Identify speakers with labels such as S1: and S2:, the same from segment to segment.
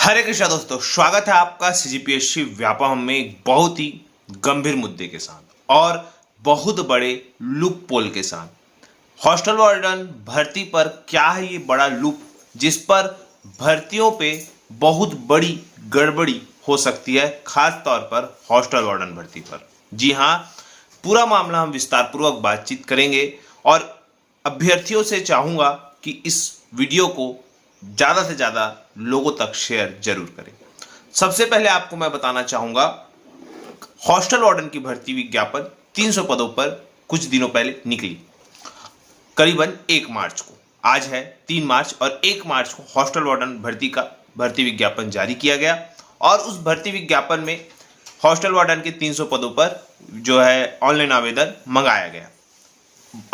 S1: हरे कृष्णा दोस्तों, स्वागत है आपका सीजीपीएससी व्यापम में एक बहुत ही गंभीर मुद्दे के साथ और बहुत बड़े लूप पोल के साथ। हॉस्टल वार्डन भर्ती पर क्या है ये बड़ा लूप जिस पर भर्तियों पे बहुत बड़ी गड़बड़ी हो सकती है, खास तौर पर हॉस्टल वार्डन भर्ती पर। जी हाँ, पूरा मामला हम विस्तार पूर्वक बातचीत करेंगे और अभ्यर्थियों से चाहूंगा कि इस वीडियो को ज़्यादा से ज़्यादा लोगों तक शेयर जरूर करें। सबसे पहले आपको मैं बताना चाहूँगा, हॉस्टल वार्डन की भर्ती विज्ञापन 300 पदों पर कुछ दिनों पहले निकली, करीबन 1 मार्च को। आज है 3 मार्च और 1 मार्च को हॉस्टल वार्डन भर्ती विज्ञापन जारी किया गया और उस भर्ती विज्ञापन में हॉस्टल वार्डन के 300 पदों पर जो है ऑनलाइन आवेदन मंगाया गया।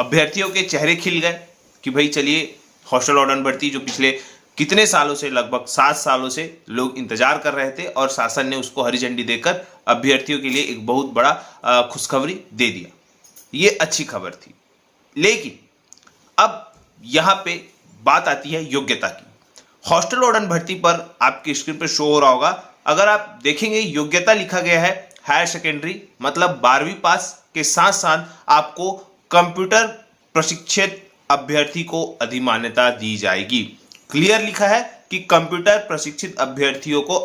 S1: अभ्यर्थियों के चेहरे खिल गए कि भाई चलिए, हॉस्टल वार्डन भर्ती जो पिछले कितने सालों से, लगभग 7 सालों से लोग इंतजार कर रहे थे और शासन ने उसको हरी झंडी देकर अभ्यर्थियों के लिए एक बहुत बड़ा खुशखबरी दे दिया। ये अच्छी खबर थी। लेकिन अब यहाँ पे बात आती है योग्यता की। हॉस्टल वार्डन भर्ती पर आपकी स्क्रीन पर शो हो रहा होगा, अगर आप देखेंगे योग्यता लिखा गया है हायर सेकेंडरी, मतलब 12वीं पास के साथ साथ आपको कंप्यूटर प्रशिक्षित अभ्यर्थी को अधिमान्यता दी जाएगी। क्लियर लिखा है कि कंप्यूटर प्रशिक्षित अभ्यर्थियों को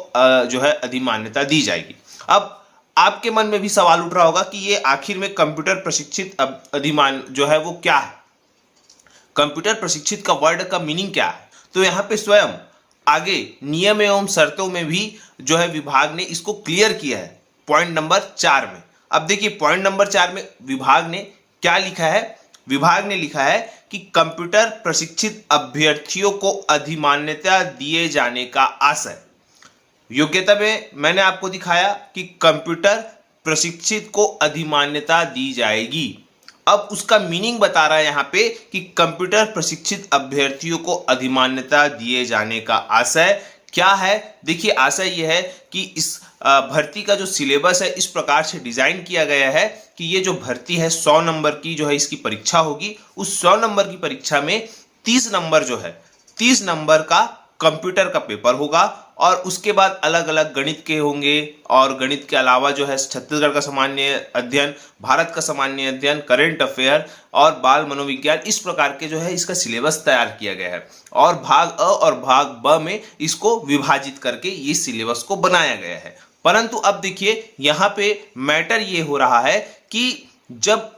S1: जो है अधिमान्यता दी जाएगी। अब आपके मन में भी सवाल उठ रहा होगा कि ये आखिर में कंप्यूटर प्रशिक्षित अधिमान जो है वो क्या है, कंप्यूटर प्रशिक्षित का वर्ड का मीनिंग क्या है। तो यहाँ पे स्वयं आगे नियम एवं शर्तों में भी जो है विभाग ने इसको क्लियर किया है, पॉइंट नंबर 4 में। अब देखिए पॉइंट नंबर 4 में विभाग ने क्या लिखा है। विभाग ने लिखा है कि कंप्यूटर प्रशिक्षित अभ्यर्थियों को अधिमान्यता दिए जाने का आशय। योग्यता में मैंने आपको दिखाया कि कंप्यूटर प्रशिक्षित को अधिमान्यता दी जाएगी। अब उसका मीनिंग बता रहा है यहाँ पे कि कंप्यूटर प्रशिक्षित अभ्यर्थियों को अधिमान्यता दिए जाने का आशय क्या है। देखिए, आशय यह है कि इस भर्ती का जो सिलेबस है इस प्रकार से डिजाइन किया गया है कि ये जो भर्ती है 100 नंबर की जो है इसकी परीक्षा होगी। उस 100 नंबर की परीक्षा में 30 नंबर जो है 30 नंबर का कंप्यूटर का पेपर होगा और उसके बाद अलग अलग गणित के होंगे और गणित के अलावा जो है छत्तीसगढ़ का सामान्य अध्ययन, भारत का सामान्य अध्ययन, करंट अफेयर और बाल मनोविज्ञान, इस प्रकार के जो है इसका सिलेबस तैयार किया गया है और भाग अ और भाग ब में इसको विभाजित करके ये सिलेबस को बनाया गया है। परंतु अब देखिए यहाँ पे मैटर ये हो रहा है कि जब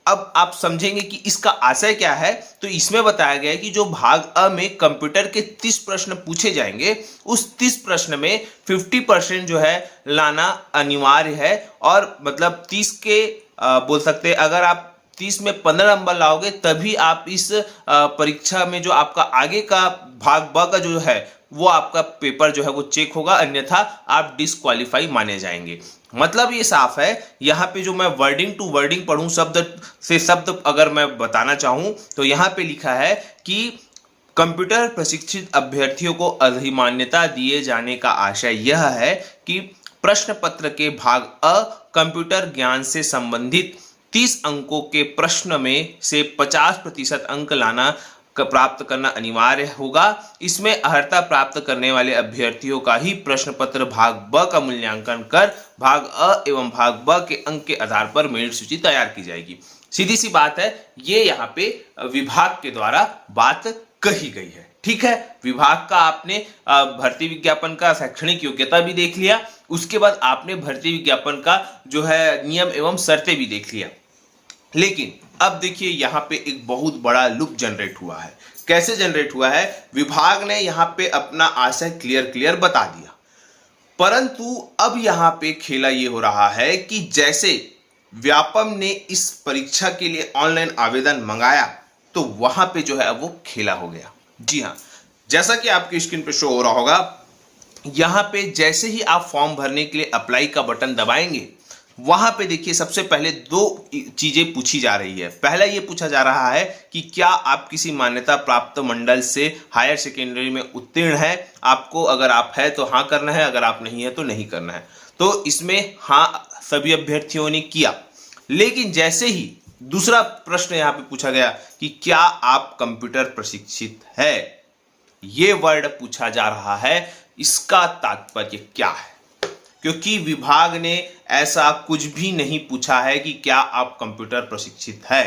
S1: अब आप समझेंगे कि इसका आशय क्या है, तो इसमें बताया गया है कि जो भाग अ में कंप्यूटर के 30 प्रश्न पूछे जाएंगे, उस 30 प्रश्न में 50% जो है लाना अनिवार्य है और मतलब 30 के बोल सकते हैं, अगर आप 30 में 15 नंबर लाओगे तभी आप इस परीक्षा में जो आपका आगे का भाग ब का जो है वो आपका पेपर जो है वो चेक होगा, अन्यथा आप डिस्क्वालीफाई माने जाएंगे। मतलब ये साफ है। यहाँ पे जो मैं वर्डिंग टू वर्डिंग पढ़ूं, शब्द से शब्द अगर मैं बताना चाहूं तो यहाँ पे लिखा है कि कंप्यूटर प्रशिक्षित अभ्यर्थियों को अधिमान्यता दिए जाने का आशय यह है कि प्रश्न पत्र के भाग अ कंप्यूटर ज्ञान से संबंधित 30 अंकों के प्रश्न में से 50% अंक लाना प्राप्त करना अनिवार्य होगा। इसमें अर्हता प्राप्त करने वाले अभ्यर्थियों का ही प्रश्न पत्र भाग ब का मूल्यांकन कर भाग अ एवं भाग ब के अंक के आधार पर मेरिट सूची तैयार की जाएगी। सीधी सी बात है, ये यहाँ पे विभाग के द्वारा बात कही गई है। ठीक है, विभाग का आपने भर्ती विज्ञापन का शैक्षणिक योग्यता भी देख लिया, उसके बाद आपने भर्ती विज्ञापन का जो है नियम एवं शर्तें भी देख लिया। लेकिन अब देखिए यहाँ पे एक बहुत बड़ा लूप जनरेट हुआ है। कैसे जनरेट हुआ है? विभाग ने यहाँ पे अपना आशय क्लियर बता दिया, परंतु अब यहाँ पे खेला ये हो रहा है कि जैसे व्यापम ने इस परीक्षा के लिए ऑनलाइन आवेदन मंगाया तो वहां पे जो है वो खेला हो गया। जी हाँ, जैसा कि आपकी स्क्रीन पे शो हो रहा होगा, यहाँ पे जैसे ही आप फॉर्म भरने के लिए अप्लाई का बटन दबाएंगे, वहां पे देखिए सबसे पहले 2 चीजें पूछी जा रही है। पहला ये पूछा जा रहा है कि क्या आप किसी मान्यता प्राप्त मंडल से हायर सेकेंडरी में उत्तीर्ण है। आपको अगर आप है तो हाँ करना है, अगर आप नहीं है तो नहीं करना है। तो इसमें हाँ सभी अभ्यर्थियों ने किया। लेकिन जैसे ही दूसरा प्रश्न यहाँ पे पूछा गया कि क्या आप कंप्यूटर प्रशिक्षित है, ये वर्ड पूछा जा रहा है, इसका तात्पर्य क्या है, क्योंकि विभाग ने ऐसा कुछ भी नहीं पूछा है कि क्या आप कंप्यूटर प्रशिक्षित है।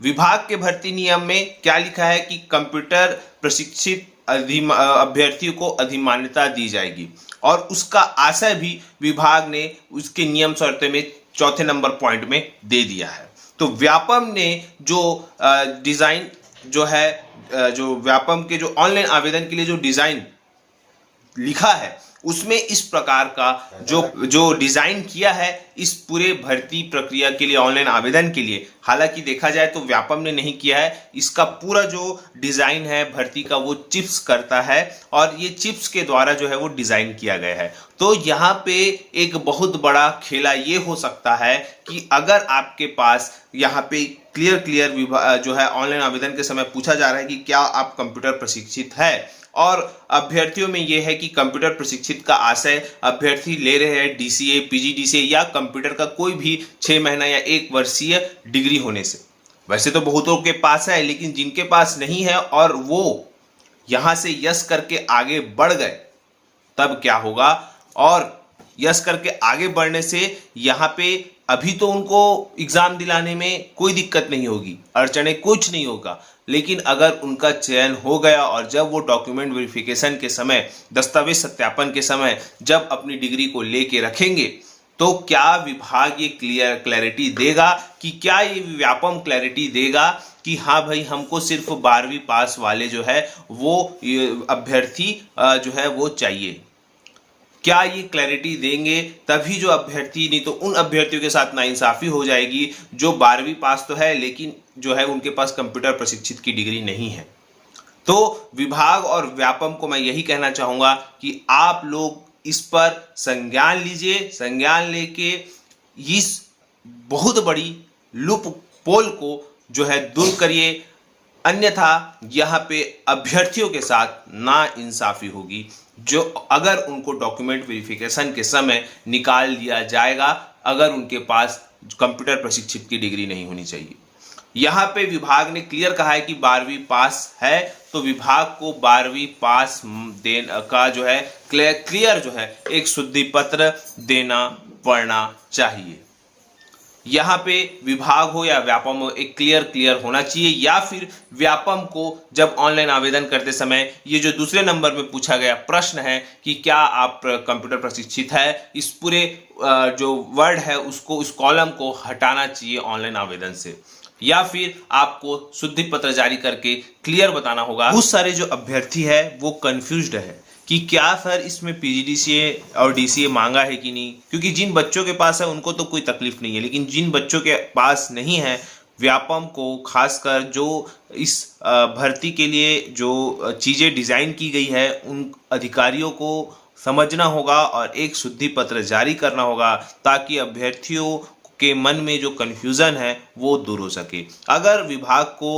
S1: विभाग के भर्ती नियम में क्या लिखा है कि कंप्यूटर प्रशिक्षित अभ्यर्थियों को अधिमान्यता दी जाएगी, और उसका आशय भी विभाग ने उसके नियम शर्तें में चौथे नंबर पॉइंट में दे दिया है। तो व्यापम ने जो डिजाइन जो है, जो व्यापम के जो ऑनलाइन आवेदन के लिए जो डिजाइन लिखा है, उसमें इस प्रकार का जो डिजाइन किया है इस पूरे भर्ती प्रक्रिया के लिए, ऑनलाइन आवेदन के लिए। हालांकि देखा जाए तो व्यापम ने नहीं किया है, इसका पूरा जो डिजाइन है भर्ती का वो चिप्स करता है, और ये चिप्स के द्वारा जो है वो डिजाइन किया गया है। तो यहाँ पे एक बहुत बड़ा खेला ये हो सकता है कि अगर आपके पास यहाँ पे क्लियर जो है ऑनलाइन आवेदन के समय पूछा जा रहा है कि क्या आप कंप्यूटर प्रशिक्षित है, और अभ्यर्थियों में यह है कि कंप्यूटर प्रशिक्षित का आशय अभ्यर्थी ले रहे हैं डीसीए, पीजीडीसीए या कंप्यूटर का कोई भी 6 महीना या 1 वर्षीय डिग्री होने से। वैसे तो बहुतों के पास है, लेकिन जिनके पास नहीं है और वो यहां से यस करके आगे बढ़ गए, तब क्या होगा। और यस करके आगे बढ़ने से यहाँ पे अभी तो उनको एग्जाम दिलाने में कोई दिक्कत नहीं होगी, अड़चने कुछ नहीं होगा, लेकिन अगर उनका चयन हो गया और जब वो डॉक्यूमेंट वेरिफिकेशन के समय, दस्तावेज सत्यापन के समय जब अपनी डिग्री को लेके रखेंगे, तो क्या विभाग ये क्लैरिटी देगा कि क्या ये व्यापम क्लैरिटी देगा कि हाँ भाई हमको सिर्फ 12वीं पास वाले जो है वो अभ्यर्थी जो है वो चाहिए। क्या ये क्लैरिटी देंगे तभी जो अभ्यर्थी, नहीं तो उन अभ्यर्थियों के साथ नाइंसाफी हो जाएगी जो 12वीं पास तो है लेकिन जो है उनके पास कंप्यूटर प्रशिक्षित की डिग्री नहीं है। तो विभाग और व्यापम को मैं यही कहना चाहूंगा कि आप लोग इस पर संज्ञान लीजिए, संज्ञान लेके इस बहुत बड़ी लूप पोल को जो है दूर करिए, अन्यथा यहाँ पे अभ्यर्थियों के साथ नाइंसाफी होगी, जो अगर उनको डॉक्यूमेंट वेरिफिकेशन के समय निकाल दिया जाएगा अगर उनके पास कंप्यूटर प्रशिक्षित की डिग्री नहीं होनी चाहिए। यहाँ पे विभाग ने क्लियर कहा है कि 12वीं पास है, तो विभाग को 12वीं पास देना का जो है क्लियर जो है एक शुद्धि पत्र देना पड़ना चाहिए। यहाँ पे विभाग हो या व्यापम हो एक क्लियर होना चाहिए, या फिर व्यापम को जब ऑनलाइन आवेदन करते समय ये जो दूसरे नंबर में पूछा गया प्रश्न है कि क्या आप कंप्यूटर प्रशिक्षित है, इस पूरे जो वर्ड है उसको, उस कॉलम को हटाना चाहिए ऑनलाइन आवेदन से, या फिर आपको शुद्धि पत्र जारी करके क्लियर बताना होगा। बहुत सारे जो अभ्यर्थी है वो कंफ्यूज्ड है कि क्या सर इसमें पीजीडीसीए और डीसीए मांगा है कि नहीं, क्योंकि जिन बच्चों के पास है उनको तो कोई तकलीफ नहीं है, लेकिन जिन बच्चों के पास नहीं है, व्यापम को खासकर जो इस भर्ती के लिए जो चीज़ें डिज़ाइन की गई है उन अधिकारियों को समझना होगा और एक शुद्धि पत्र जारी करना होगा, ताकि अभ्यर्थियों के मन में जो कन्फ्यूज़न है वो दूर हो सके। अगर विभाग को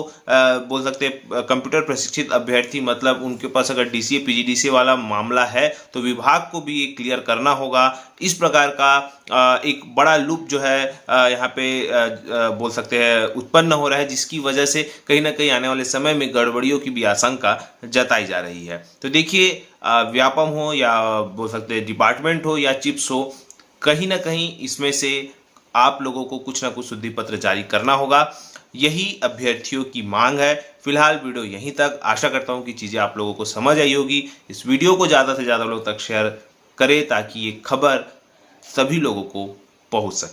S1: बोल सकते कंप्यूटर प्रशिक्षित अभ्यर्थी मतलब उनके पास अगर डीसीए पीजीडीसीए वाला मामला है, तो विभाग को भी ये क्लियर करना होगा। इस प्रकार का एक बड़ा लूप जो है यहाँ पे बोल सकते हैं उत्पन्न हो रहा है, जिसकी वजह से कहीं ना कहीं आने वाले समय में गड़बड़ियों की भी आशंका जताई जा रही है। तो देखिए, व्यापम हो या बोल सकते हैं डिपार्टमेंट हो या चिप्स हो, कहीं ना कहीं इसमें से आप लोगों को कुछ ना कुछ शुद्धि पत्र जारी करना होगा। यही अभ्यर्थियों की मांग है। फिलहाल वीडियो यहीं तक। आशा करता हूं कि चीज़ें आप लोगों को समझ आई होगी। इस वीडियो को ज़्यादा से ज़्यादा लोग तक शेयर करें ताकि ये खबर सभी लोगों को पहुंच सके।